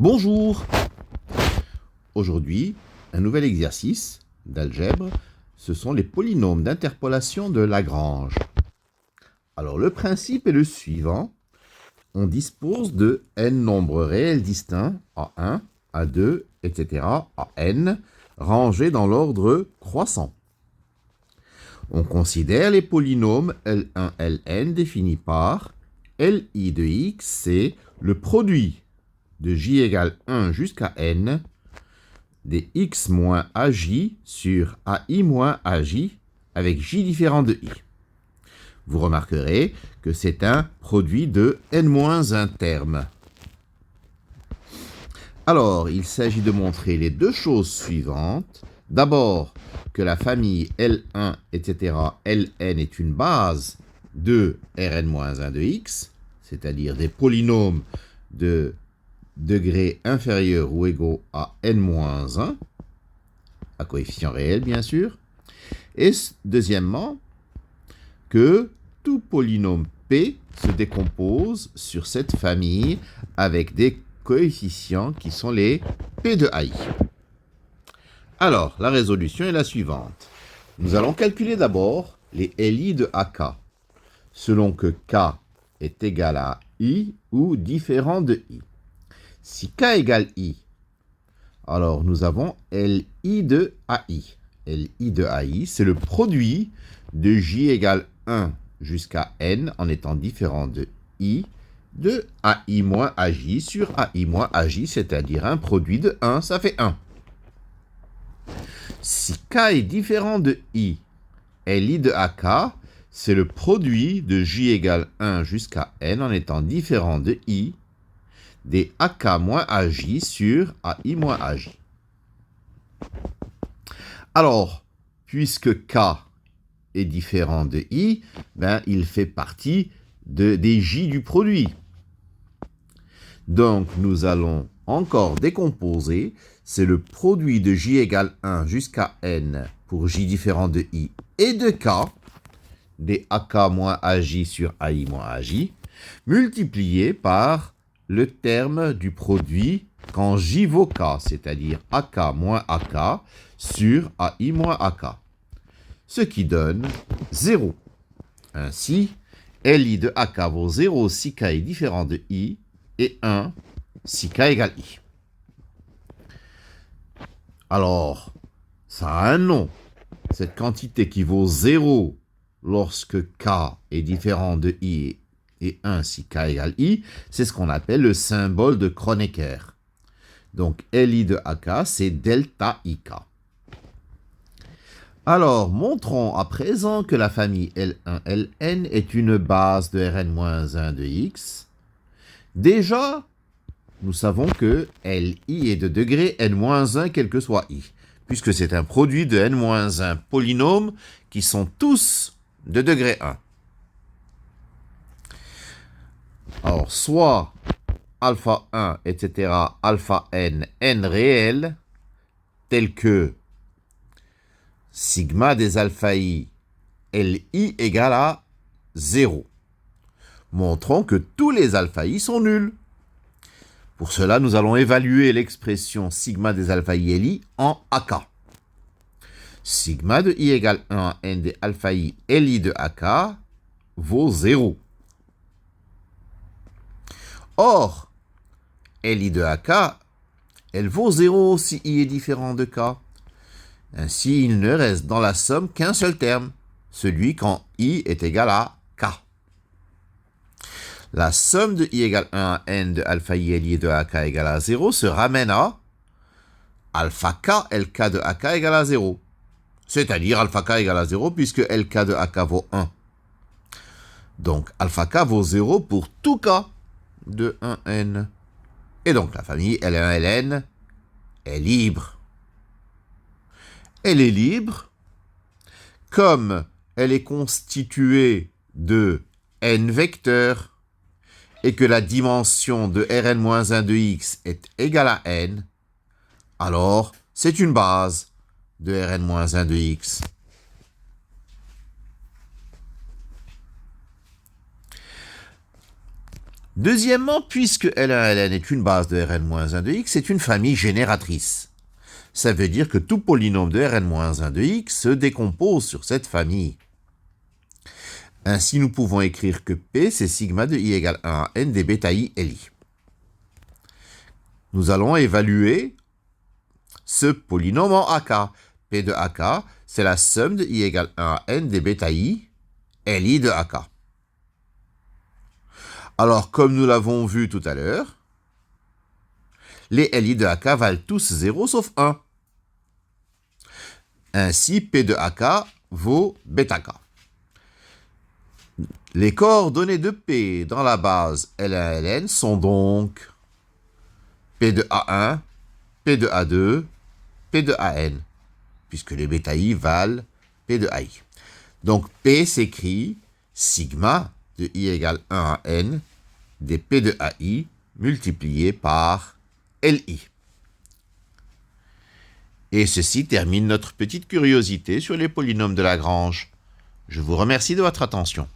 Bonjour! Aujourd'hui, un nouvel exercice d'algèbre, ce sont les polynômes d'interpolation de Lagrange. Alors le principe est le suivant, on dispose de n nombres réels distincts, A1, A2, etc., à n, rangés dans l'ordre croissant. On considère les polynômes L1, Ln définis par Li de x, c'est le produit de j égale 1 jusqu'à n des x moins aj sur ai moins aj avec j différent de i. Vous remarquerez que c'est un produit de n-1 termes. Alors, il s'agit de montrer les deux choses suivantes. D'abord, que la famille L1, etc., Ln est une base de Rn-1 de x, c'est-à-dire des polynômes de degrés inférieurs ou égaux à n-1, à coefficient réel bien sûr. Et deuxièmement, que tout polynôme P se décompose sur cette famille avec des coefficients qui sont les P de AI. Alors, la résolution est la suivante. Nous allons calculer d'abord les LI de AK, selon que K est égal à I ou différent de I. Si K égale I, alors nous avons LI de AI. LI de AI, c'est le produit de J égale 1 jusqu'à N en étant différent de I, de AI moins AJ sur AI moins AJ, c'est-à-dire un produit de 1, ça fait 1. Si K est différent de I, LI de AK, c'est le produit de J égale 1 jusqu'à N en étant différent de I, des AK moins AJ sur AI moins AJ. Alors, puisque K est différent de I, il fait partie des J du produit. Donc, nous allons encore décomposer. C'est le produit de J égale 1 jusqu'à N pour J différent de I et de K, des AK moins AJ sur AI moins AJ, multiplié par le terme du produit quand J vaut K, c'est-à-dire AK moins AK sur AI moins AK, ce qui donne 0. Ainsi, LI de AK vaut 0 si K est différent de I et 1 si K égale I. Alors, ça a un nom. Cette quantité qui vaut 0 lorsque K est différent de I et 1 si K égale I, c'est ce qu'on appelle le symbole de Kronecker. Donc, LI de AK, c'est delta IK. Alors, montrons à présent que la famille L1, Ln est une base de Rn-1 de x. Déjà, nous savons que Li est de degré n-1 quel que soit i, puisque c'est un produit de n-1 polynômes qui sont tous de degré 1. Alors, soit alpha 1, etc., alpha n, n réel, tel que sigma des alpha i, Li égale à 0. Montrons que tous les alpha i sont nuls. Pour cela, nous allons évaluer l'expression sigma des alpha i Li en AK. Sigma de i égale 1 à n des alpha i Li de AK vaut 0. Or, Li de AK, elle vaut 0 si i est différent de K. Ainsi, il ne reste dans la somme qu'un seul terme, celui quand i est égal à K. La somme de i égale 1 à n de alpha i Li de AK égale à 0 se ramène à alpha K Lk de AK égale à 0. C'est-à-dire alpha K égale à 0 puisque Lk de AK vaut 1. Donc alpha K vaut 0 pour tout K de 1n. Et donc la famille L1 Ln est libre. Elle est libre comme elle est constituée de n vecteurs et que la dimension de Rn-1 de x est égale à n, alors c'est une base de Rn-1 de x. Deuxièmement, puisque L1, Ln est une base de Rn-1 de x, c'est une famille génératrice. Ça veut dire que tout polynôme de Rn-1 de x se décompose sur cette famille. Ainsi, nous pouvons écrire que P, c'est sigma de i égale 1 à n des bêta i Li. Nous allons évaluer ce polynôme en AK. P de AK, c'est la somme de i égale 1 à n des bêta i Li de AK. Alors, comme nous l'avons vu tout à l'heure, les Li de AK valent tous 0 sauf 1. Ainsi, P de AK vaut bêta K. Les coordonnées de P dans la base L1, Ln sont donc P de A1, P de A2, P de AN, puisque les bêta I valent P de AI. Donc P s'écrit sigma de I égale 1 à N des P de AI multiplié par Li. Et ceci termine notre petite curiosité sur les polynômes de Lagrange. Je vous remercie de votre attention.